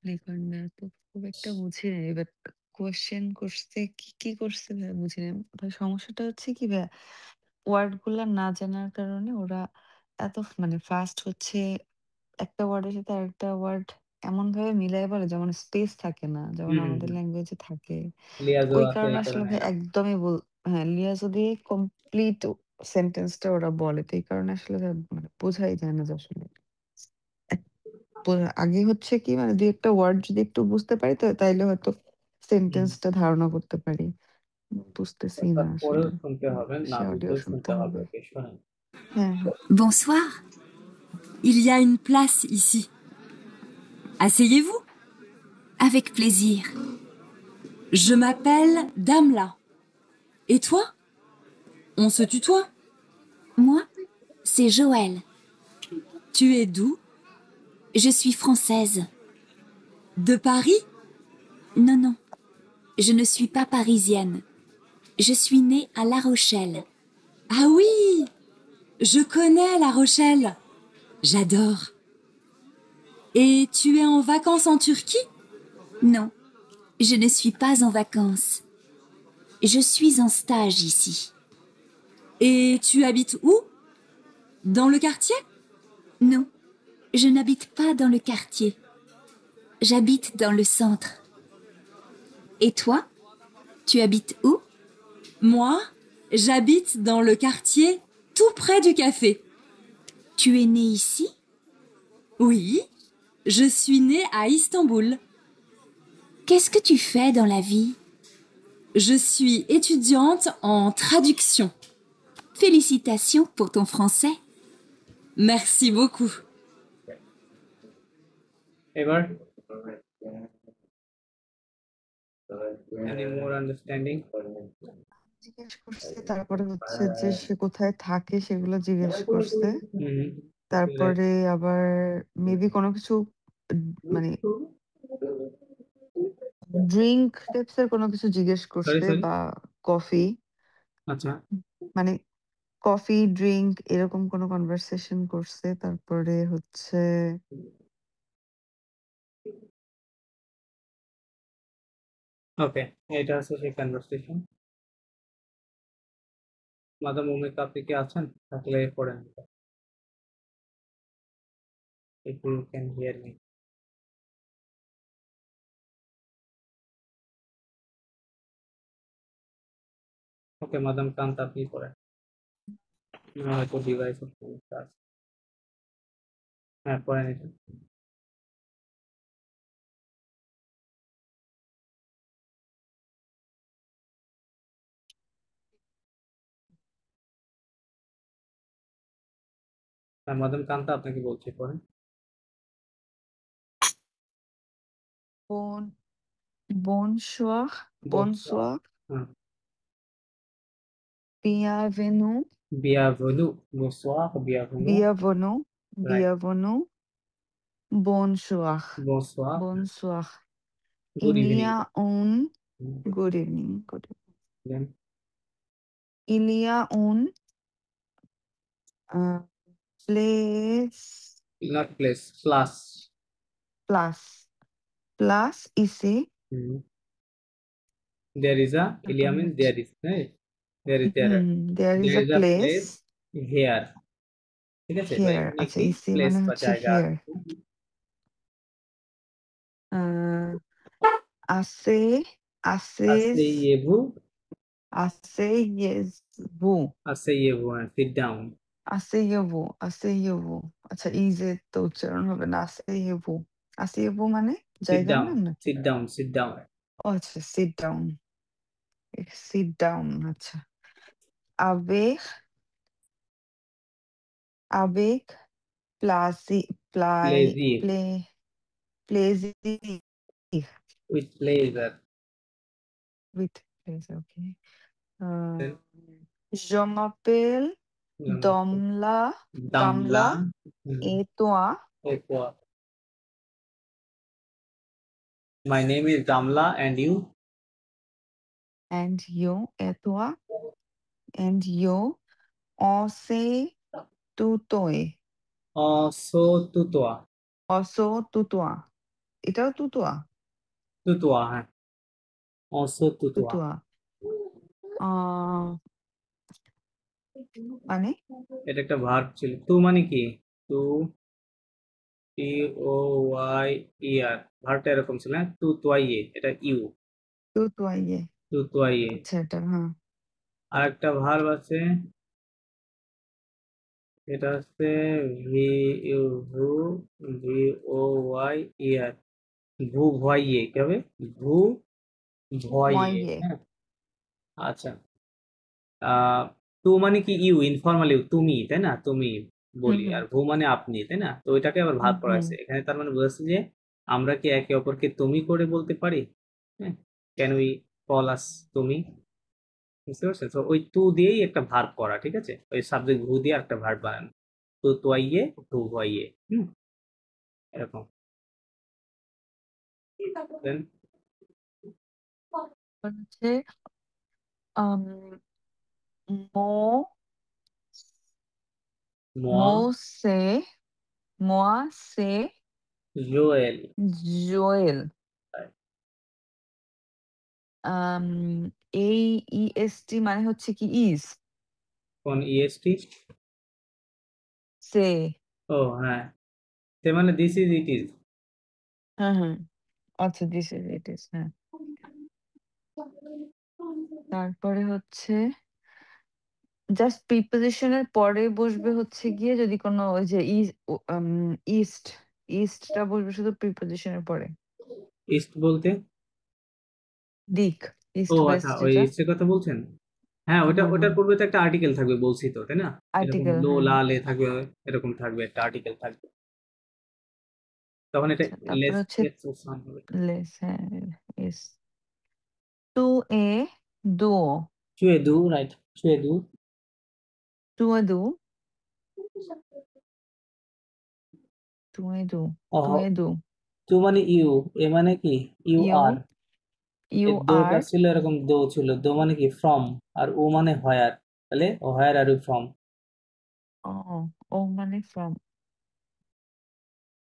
লিখন না তো খুব একটা বুঝি নাই এবার কোয়েশ্চেন করছে কি কি করছে ভাই বুঝি নাই ভাই সমস্যাটা হচ্ছে কি ভাই ওয়ার্ড গুলা না জানার কারণে ওরা এত মানে ফাস্ট হচ্ছে একটা ওয়ার্ডের সাথে আরেকটা ওয়ার্ড এমন ভাবে মিলাই বলে যেমন স্পেস থাকে না যেমন হুম, আমাদের ল্যাঙ্গুয়েজে থাকে লিয়াজও ওই আছে কারণে এই আসলে কারণে। ভাই একদমই হ্যাঁ লিয়াজো দিয়ে কমপ্লিট সেন্টেন্সটা ওরা বলে তো এই কারণে আসলে ভাই মানে বোঝাই যায় না যে আসলে আগে হচ্ছে কি মানে দুই একটা ওয়ার্ড যদি একটু বুঝতে পারি তো তাইলে হয়তো হুম। সেন্টেন্সটা ধারণা করতে পারি বুঝতেছি না তারপরেও আসলে শুনতে হবে, না সে অডিও বুঝলেও শুনতে শুনতে হবে। হবে ওকে, শোনেন। হ্যাঁ হ্যাঁ Bonsoir. Il y a une place ici. Asseyez-vous. Avec plaisir. Je m'appelle Damla. Et toi? On se tutoie? Moi, c'est Joël. Tu es d'où? Je suis française. De Paris? Non, non, je ne suis pas parisienne. Je suis née à La Rochelle. Ah oui! Je connais La Rochelle. J'adore. Et tu es en vacances en Turquie? Non, je ne suis pas en vacances. Je suis en stage ici. Et tu habites où? Dans le quartier? Non, je n'habite pas dans le quartier. J'habite dans le centre. Et toi, tu habites où? Moi, j'habite dans le quartier tout près du café. Tu es née ici? Oui, je suis née à Istanbul. Qu'est-ce que tu fais dans la vie? Je suis étudiante en traduction. Félicitations pour ton français. Merci beaucoup. এবার any more understanding? জিজ্ঞেস করছে তারপরে হচ্ছে যে সে কোথায় থাকে সেগুলো জিজ্ঞেস করছে হুম। তারপরে আবার মেবি কোনো কিছু মানে ড্রিঙ্ক টাইপস এর কোনো কিছু জিজ্ঞেস সরি করছে সরি। বা কফি আচ্ছা, মানে কফি ড্রিঙ্ক এরকম কোনো কনভারসেশন করছে তারপরে হচ্ছে ওকে, এটা হচ্ছে সেই কনভারসেশন। মাদাম ভূমিকা, আপনি কি আছেন? থাকলে পড়েন, if you can hear me. Okay মাদাম কান্ত, আপনি পড়েন। হয়তো ডিভাইসের সমস্যা আছে। হ্যাঁ, পড়েন এটা। হ্যাঁ, মাদাম কান্তা, আপনাকে বলছি, পড়েন। বোন bonsoir Bonsoir. হ্যাঁ, bienvenue bienvenue. Bonsoir, bienvenue. bienvenue Right. bienvenue bonsoir Bonsoir. bonsoir Good il y evening. a un good evening Then Il y a un place not place, plus. plus ici There is a Ilia means there is, right? There is there a is a place place here. ঠিক আছে, বা here. এখানে আচ্ছা একটি EC place মানে বা হচ্ছে জায়গা here. আছে। Assez Asseyez-vous, asseyez-vous. asseyez-vous, sit down. Asseyez-vous. আচ্ছা ইজে তো উচ্চারণ হবে না। Asseyez-vous মানে Sit জায়গার down, নাম নাকি? sit down, sit down. ও আচ্ছা sit down. আচ্ছা avec plaisir Plaisir, with pleasure. with pleasure, okay. Then Je m'appelle Damla Damla, et toi? et toi. My name is Damla and you? And you, et toi? And you, on s'est tutoie. So tutoie. Also tutoie. এটাও tutoie? Tutoie, হ্যাঁ। Also tutoie. Tutoie. মানে এটা একটা verb ছিল। তু মানে কি? তু, TOYER, ভার্বটা এরকম ছিল, হ্যাঁ? তু তোয়াইয়ে, এটা ইউ। tutoie. তু তোয়াইয়ে। আচ্ছা এটা হ্যাঁ। আর একটা ভার্ব আছে, এটা হচ্ছে VOYER, ভু ভয়ে, কি হবে? ভু ভয়ে, Moye. হ্যাঁ। আচ্ছা, তু মানে কি ইউ, ইনফর্মাল ইউ, তুমি, তাই না? তুমি বলি, আর ভু মানে আপনি, তাই না? তো ওইটাকে আবার ভাগ করা হয়েছে এখানে। তার মানে বোঝাচ্ছে যে আমরা কি একে অপরকে তুমি করে বলতে পারি? হ্যাঁ, ক্যান উই কল আস তুমি? বুঝতে পারছেন? তো ওই তু দিয়েই একটা ভার্ব করা, ঠিক আছে? ওই সাবজেক্ট ভু দিয়ে একটা ভার্ব বানানো, তো তোয়াইয়ে, ভু ভয়ে, এরকম। Then হচ্ছে মো moi c'est Joel, Joël. এই EST মানে হচ্ছে কি is কোন ইএসটি? সে ও হ্যাঁ, সে মানে দিস ইজ, ইট ইজ। হ্যাঁ আচ্ছা this is it is হ্যাঁ। তারপরে হচ্ছে জাস্ট প্রিপোজিশনের পরে বসবে হচ্ছে গিয়ে যদি কোনো ওই যে ইস্টটা বসবে শুধু প্রিপোজিশনের পরে। ইস্ট বলতে? দিক, ও ইস্ট আচ্ছা, ওয়েস্ট ওই যেটা। ইস্টের কথা বলছেন? হ্যাঁ, ওটার পূর্বে তো একটা আর্টিকেল থাকবে, বলছি তো, তাই না? এরকম আর্টিকেল লো, হ্যাঁ। লা, লে থাকবে, এরকম থাকবে, একটা আর্টিকেল থাকবে, তখন এটা আচ্ছা, তারপরে লেস হচ্ছে লেস সাউন্ড হবে। লেস হ্যাঁ ইস টু এ দো চুয়েদু, রাইট, চুয়েদু। টু এ দো টু এ দো টু এ দো টু মানে ইউ, এ মানে কি? You you are. You are দোটা ছিল এরকম, দো ছিল, দো মানে কি? ফ্রম। আর ও মানে হোয়ার, তাহলে হোয়ার আর ইউ ফ্রম। ও মানে ফ্রম।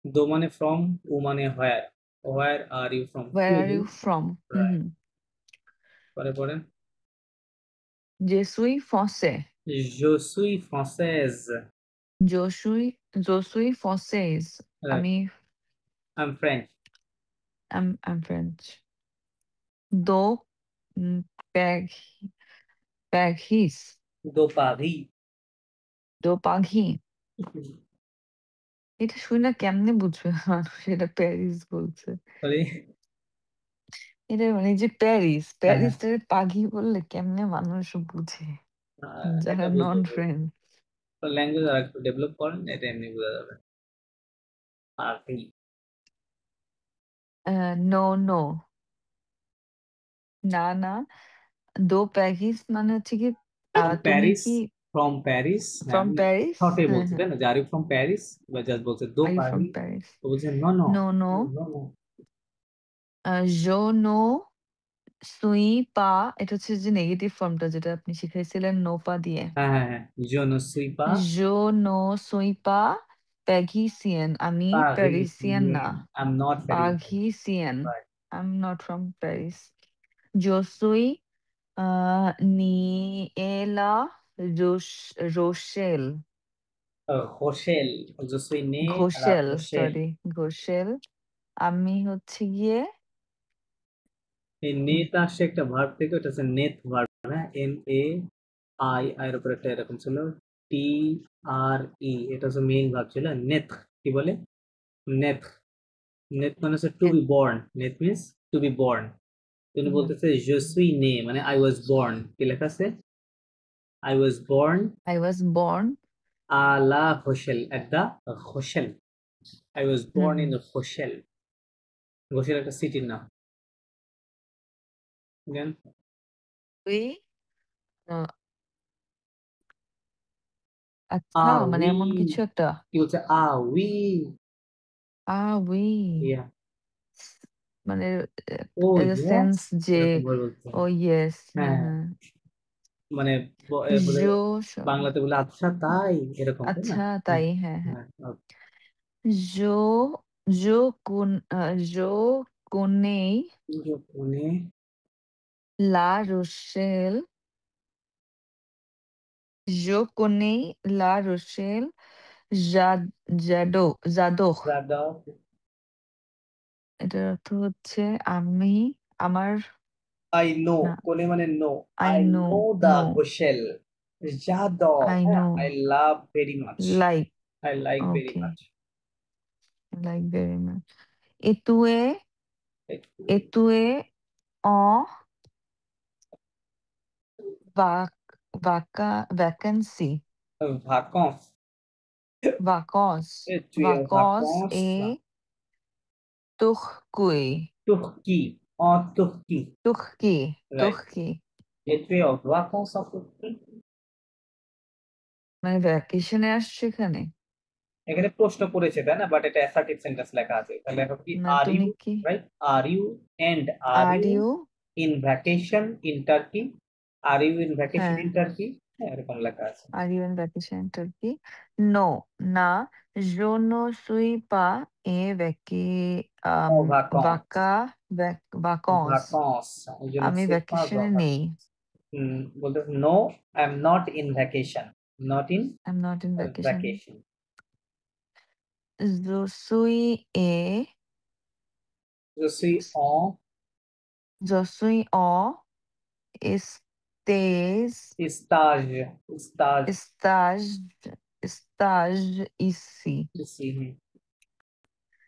দো মানে ফ্রম, ও মানে where, where are you from. Where are you from? Right, পরে পরে Je suis français. Je suis française. Je suis française. Right. আমি I'm French. I'm French. Do Paris. Do Paris. Do Paris. এটা শুনে কেমনে বুঝবে মানুষ এটা প্যারিস বলছে? Sorry. এটা মানে যে প্যারিসটারে পাখি বললে কেমনে মানুষ বুঝে যারা নন ফ্রেন্ড। ল্যাঙ্গুয়েজ আর একটু ডেভেলপ করেন, এটা এমনি বোঝা যাবে। Paris. নো না দো প্যারিস মানে হচ্ছে কি তুমি প্যারিস, কি ফ্রম প্যারিস। From Paris? শর্টে হ্যাঁ বলছে, হ্যাঁ তাই না? আর ইউ ফ্রম প্যারিস, বা জাস্ট বলছে দো Are you from পারি, Paris? তো বলছে no no No, no no. No no. Je no সুই পা এটা হচ্ছে যে নেগেটিভ ফর্মটা যেটা আপনি শিখাইছিলেন নো পা দিয়ে। হ্যাঁ হ্যাঁ হ্যাঁ je ne suis pas জো নো সুই পা প্যারিসিয়ান আমি প্যারিসিয়ান না। parisien. I'm not Parisian. Parisian Right. I am not from Paris. জো সুই নিয়েলা Rochelle Rochelle. Je suis né à la ঘোষেল Rochelle. সরি ঘোষেল আমি হচ্ছে গিয়ে এই নেট আসছে একটা ভার্ব থেকে, ওটা হচ্ছে নেথ ভার্ব, হ্যাঁ, NAI এর উপর একটা এরকম ছিল TRE, এটা হচ্ছে মেইন ভার্ব ছিল। নেথ কি বলে? নেথ। নেথ মানে হচ্ছে টু বি বর্ন। নেথ মিন্স টু বি বর্ন। তিনি বলতেছে je suis né মানে I was born। কি লেখা আছে? I was born I was born à la Rochelle, at the Rochelle. I was born in the Rochelle. Rochelle একটা সিটির নাম। Then তুই আচ্ছা ah মানে এমন oui, কিছু একটা কি বলছে? ah oui, উই yeah, মানে oh সেন্স yes, যে এরকম ভাবে বলতে ও হয়। ইয়েস হ্যাঁ হ্যাঁ, হ্যাঁ মানে বলে জো বাংলাতে বলে আচ্ছা তাই, এরকম তাই না? আচ্ছা তাই হ্যাঁ হ্যাঁ হ্যাঁ, জো জো কোন জো কোনেই মানে লা রোশেল জো কোনেই লা রোশেল জাদো রাদা এটার অর্থ হচ্ছে আমি আমার I know, না কোনে মানে no, I I know know the no Rochelle. J'adore, I হ্যাঁ, no I love very much, like I like very okay much. Like very much এতুয়ে একটু এতুয়ে en vacancy vacances, vacances tu es en vacances vacances, et Turquie Turquie, en Turquie, Turquie right? Turquie Et tu es en vacances en Turquie? মানে ভ্যাকেশনে আসছে এখানে এখানে প্রশ্ন পড়েছে তাই না, বাট এটা অ্যাসার্টিভ সেন্টেন্স লেখা আছে, তাহলে এখন কি মানে আর ইউ, তুমি কি right? Are you and are are you you in vacation in Turkey, are you in vacation হ্যাঁ ইন টার্কি, হ্যাঁ এরকম লেখা আছে। Are you in vacation Turkey no না je ne suis pas et ও ভাকান্স, vacances ভাকান্স, ওই জন্য আমি সেফা ভ্যাকেশনে নেই বলতে no I am not in vacation, not in I'm not in vacation vacation. je suis et Je suis en je suis en stage stage, stage stage stage ici ici,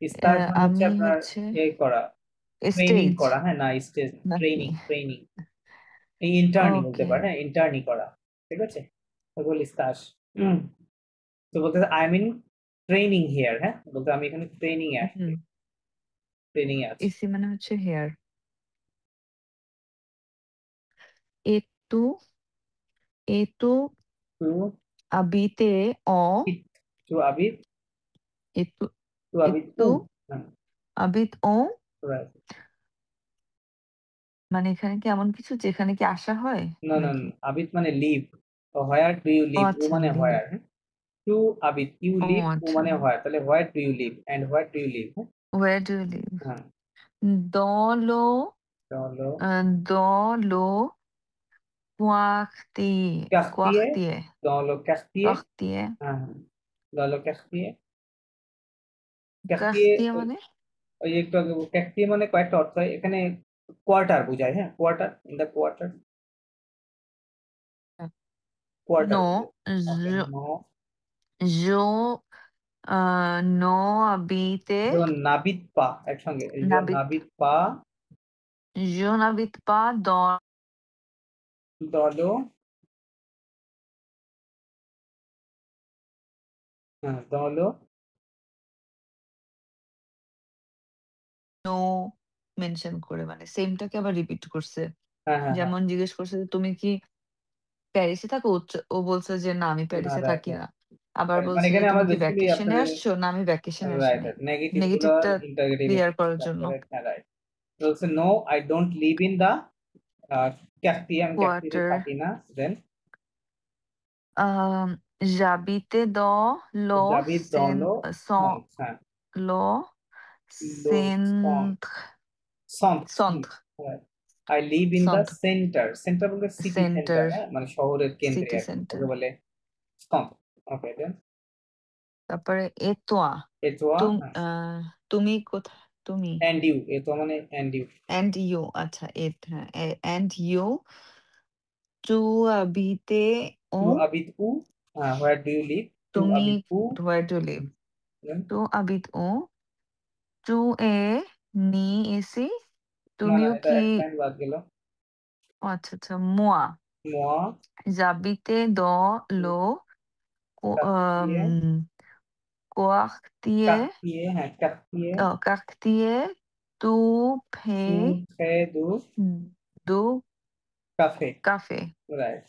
start মানে হচ্ছে আমি আপনার হচ্ছে করা, ট্রেনিং স্টেজ করা, হ্যাঁ, না stage, নাকি ট্রেনিং এই ইন্টার্নি বলতে ওকে পারে, হ্যাঁ, ইন্টার্নি করা, ঠিক আছে, তো বলি স্টার্ট। তো বলতে আই মিন ট্রেনিং হিয়ার, হ্যাঁ, বলতে আমি এখানে ট্রেনিং এ আসছি, ট্রেনিং এ আছি। ইসি মানে হচ্ছে হেয়ার এটু এটু টু habite en টু আবিদ, এটু টু আবিদ এটু হ্যাঁ, habite en right. মানে এখানে কি এমন কিছু যেখানে কি আসা হয় না না নাকি না, আবিদ মানে লিভ, হোয়ার ডু ইউ ও লিভ, ও আচ্ছা মানে লিভ হোয়ার, হ্যাঁ, টু আবিদ ইউ ও লিভ, ও আচ্ছা মানে হোয়ার, তাহলে where do you live and where do you live, where do you live হ্যাঁ, dans le চলো dans le quartier, quartier dans le quartier, quartier হ্যাঁ, dans le quartier, quartier quartier মানে ওই যে একটু আগে quartier মানে কয়েকটা অর্থ হয় এখানে, কোয়ার্টার বোঝায়, হ্যাঁ, quarter, in the quarter, quarter non বোঝায়। ওকে, je নো, je non habite জো নাবিদ পা, একসঙ্গে, জো n'habite নাবিদ পা, je n'habite pas dans দলো, হ্যাঁ, দলো, no মেনশন করে মানে সেমটাকে আবার রিপিট করছে হ্যাঁ হ্যাঁ হ্যাঁ, যেমন জিজ্ঞেস করছে যে তুমি কি প্যারিসে থাকো ও বলছে যে না আমি না প্যারিসে রাইট থাকি রাইট, না আবার মানে বলছে যে এখানে তুমি আমার কি বেসিক্যালি ভ্যাকেশনে আপনাদের আসছো না আমি ভ্যাকেশনে রাইট আসিনি রাইট, নেগেটিভ গুলো নেগেটিভটা ইন্টারগেটিভ ক্লিয়ার করার জন্য রাইট, হ্যাঁ রাইট, বলছে no I don't live in the café আমি ক্যাফেতে Quarter. থাকি না। Then J'habite dans le j'habite dans le হ্যাঁ le লো centre. centre Centre. I live in the Centre. center বলতে সিটি সেন্টার, Center. হ্যাঁ মানে শহরের কেন্দ্রে City আর কি। center. ওকে বলে centre। ওকে দেন তারপরে et toi? et toi তুমি কোথায়? তুমি and you, et toi মানে and you and you, আচ্ছা হ্যাঁ and you, tu habites tu habites où where do you live tu তুমি habites où where do you live? Then, Tu habites où? Tu es né ici? না তুমিও এটা কি? এক line বাদ গেল। আচ্ছা moi moi j'habite dans le quartier quartier হ্যাঁ quartier quartier tout tout près près du café café. right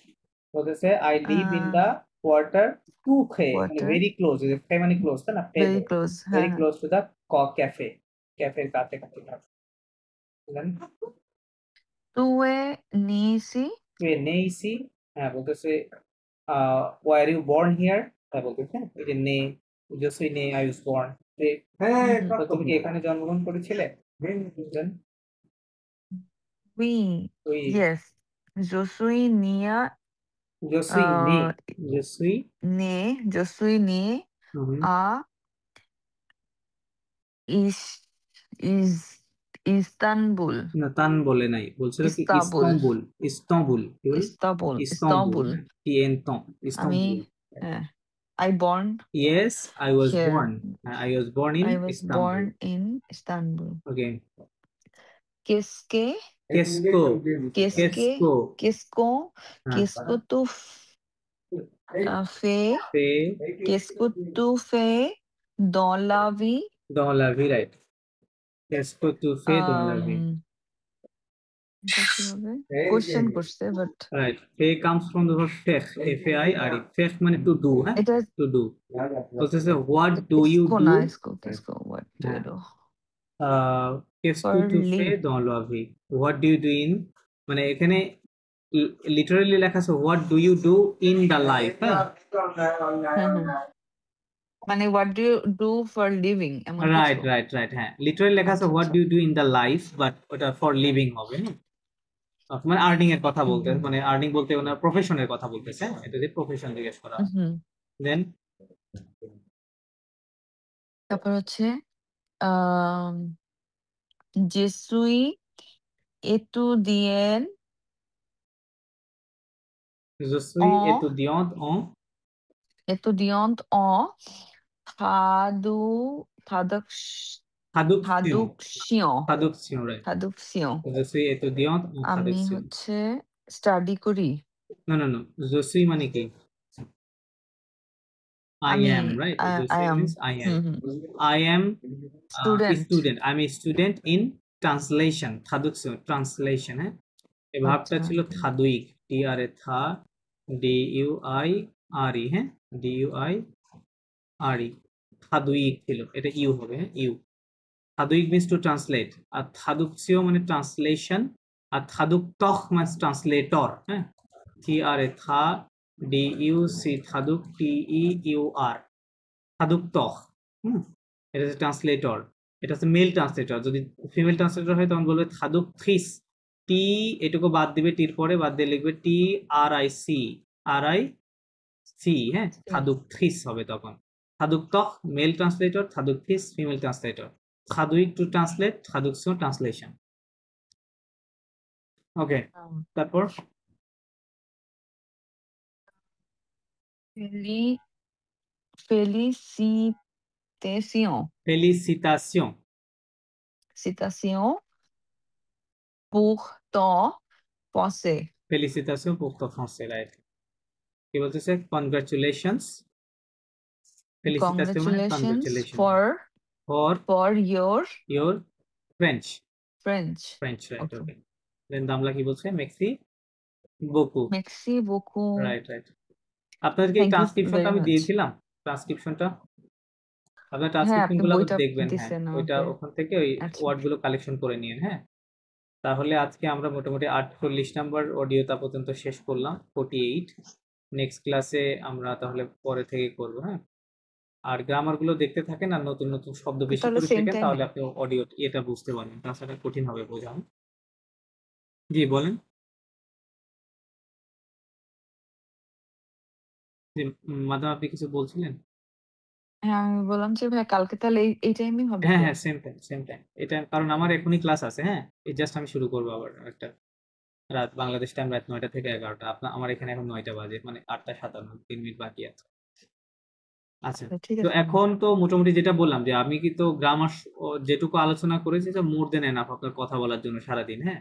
বলতেছে I live in ah, the quarter too près মানে Quarter. very close, près মানে close তাই না, près very close. very হ্যাঁ close to the cafe ক্যাফের কাছাকাছি থাকে। Then tu es né ici? তুই নে ইসি হ্যাঁ বলতেছে were you born here হ্যাঁ বলতেছে এই যে নে যসই নে I was born তো তুমি কি এখানে জন্মগ্রহণ করেছিলে? Then Oui, তুই yes. Je suis née, যসই নে যসই je suis née à Istanbul. না তান বলে নাই, বলছিল কি ইস্তাবুল। ইস্তাম্বুল ইস্তাম্বুল কি বল Istanbul. Istanbul Istanbul. টিএনতম আমি Istanbul I born yes I was here. born I was born in I was Istanbul born in Istanbul. okay किसके Kesco किसके Kesco किसको हाँ। किसको तू fait पे किसको तू fait dans la vie? dans la vie right Kesco tu fais dans la vie এটা কি হবে? কোশ্চেন করছে but right fais comes from the word fech FAIRE fech মানে to do হ্যাঁ এটা to do বলতেছে what do you Kisku do না Kisku what do you do? Qu'est-ce For que tu live. fais dans la vie what do you do in মানে এখানে literally লেখা আছে what do you do in the life হ্যাঁ মানে what do you do for living এমন right কিছু? Right right হ্যাঁ literally লেখা আছে আচ্ছা, what আচ্ছা। do you do in the life but ওটা ফর লিভিং হবে হ্যাঁ মানে আর্নিং এর কথা বলতে মানে আর্নিং বলতে ওনার প্রফেশনের কথা বলতেছে এটা যে প্রফেশন জিজ্ঞেস করা দেন তারপর হচ্ছে je suis étudiante je suis en étudiante en traduction. right traduction. je suis étudiante en আমি traduction হচ্ছে স্টাডি করি। no je suis মানে কি I আমি am right je I suis am means I am student. student I'm a student in translation traduction translation হ্যাঁ এই ভাবটা ছিল থাদুইক টি আর এ থা ডি ইউ আই আর ই হ্যাঁ ডি ইউ আই আর ই থাদুইক ছিল এটা ইউ হবে হ্যাঁ ইউ থাদুইক মিন্স টু ট্রান্সলেট আর থাদুকসিও মানে ট্রান্সলেশন আর থাদুকতখ মানে ট্রান্সলেটর হ্যাঁ টি আর এ থা ডি ইউ সি থাদুক টি ই ইউ আর থাদুকতখ এটা হচ্ছে ট্রান্সলেটর এটা হচ্ছে মেল ট্রান্সলেটর যদি ফিমেল ট্রান্সলেটর হয় তখন বলবে থাদুক থ্রিস টি এটুকু বাদ দিবে টির পরে বাদ দিয়ে লিখবে টি আর আই সি হ্যাঁ থাদুক থ্রিস হবে তখন থাদুক তখ মেল ট্রান্সলেটর থাদুক থ্রিস ফিমেল ট্রান্সলেটর থাদুইক টু ট্রান্সলেট থাদুকসো ট্রান্সলেশন ওকে তারপর Félicitations pour ton français. Félicitations pour ton français right কি বলতেছে congratulations Congratulations for your French right okay then দামলা কি বলছে merci beaucoup right আপনাদেরকে এই ট্রান্সক্রিপশনটা আমি দিয়েছিলাম ট্রান্সক্রিপশনটা আপনার ট্রান্সক্রিপশন গুলো দেখবেন হ্যাঁ ওইটা ওখান থেকে ওই ওয়ার্ড গুলো কালেকশন করে নিন হ্যাঁ তাহলে আজকে আমরা মোটামুটি 48 নাম্বার অডিওটা পর্যন্ত শেষ করলাম, 48। নেক্সট ক্লাসে আমরা তাহলে পরে থেকে করবো, হ্যাঁ। আর গ্রামার গুলো দেখতে থাকেন, আর নতুন নতুন শব্দ বেশি তাহলে করে সেম শেখেন, টাইমে তাহলে আপনি অডিও এটা বুঝতে পারবেন, তাছাড়া কঠিন হবে বোঝানো। জি বলেন। জি, মাদাম আপনি কিছু বলছিলেন? হ্যাঁ আমি বললাম যে ভাই কালকে তাহলে এই টাইমই হবে হ্যাঁ ক্লাস? হ্যাঁ সেম টাইম এটা, কারণ আমার এখনই ক্লাস আছে, হ্যাঁ। এই জাস্ট আমি শুরু করবো আবার একটা রাত বাংলাদেশ টাইম, রাত 9টা থেকে 11টা। আমার এখানে এখন 9টা বাজে, মানে 8টা 57, 3 মিনিট বাকি আছে। আচ্ছা, ঠিক তো আছে। এখন তো মোটামুটি যেটা বললাম যে আমি কি তো গ্রামার যেটুকু আলোচনা করেছি এটা মোর দেন এনাফ আপনার কথা বলার জন্য সারাদিন, হ্যাঁ।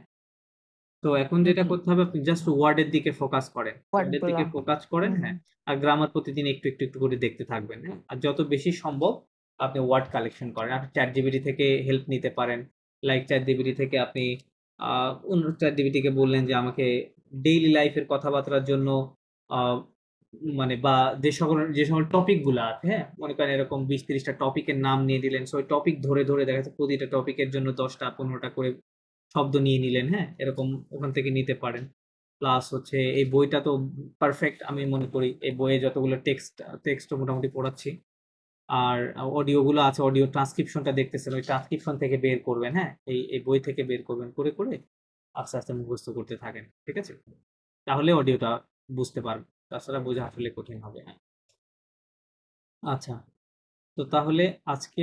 তো এখন যেটা করতে হবে, আপনি জাস্ট ওয়ার্ডের দিকে ফোকাস করেন, ওয়ার্ডের দিকে ফোকাস করেন, হ্যাঁ। আর গ্রামার প্রতিদিন একটু একটু একটু করে দেখতে থাকবেন, হ্যাঁ। আর যত বেশি সম্ভব আপনি ওয়ার্ড কালেকশন করেন। আপনি চ্যাট জিপিটি থেকে হেল্প নিতে পারেন, লাইক চ্যাট জিপিটি থেকে আপনি অন্য চ্যাট জিপিটিকে বললেন যে আমাকে ডেইলি লাইফের কথাবার্তার জন্য মানে বা যে সকল টপিক গুলো আছে, হ্যাঁ, মনে করেন এরকম 20-30টা টপিকের নাম নিয়ে দিলেন, ওই টপিক ধরে ধরে দেখা যাচ্ছে প্রতিটা টপিকের জন্য 10টা-15টা করে শব্দ নিয়ে নিলেন, হ্যাঁ, এরকম ওখান থেকে নিতে পারেন। প্লাস হচ্ছে এই বইটা তো পারফেক্ট আমি মনে করি, এই বইয়ে যতগুলো টেক্সট মোটামুটি পড়াচ্ছি। আর অডিও গুলো আছে, অডিও ট্রান্সক্রিপশনটা দেখতেছেন, ওই ট্রান্সক্রিপশন থেকে বের করবেন, হ্যাঁ, এই বই থেকে বের করবেন, করে করে আস্তে আস্তে মুখস্থ করতে থাকেন, ঠিক আছে। তাহলে অডিওটা বুঝতে পারবেন, তাছাড়া বোঝা আসলে কঠিন হবে, হ্যাঁ। আচ্ছা, তো তাহলে আজকে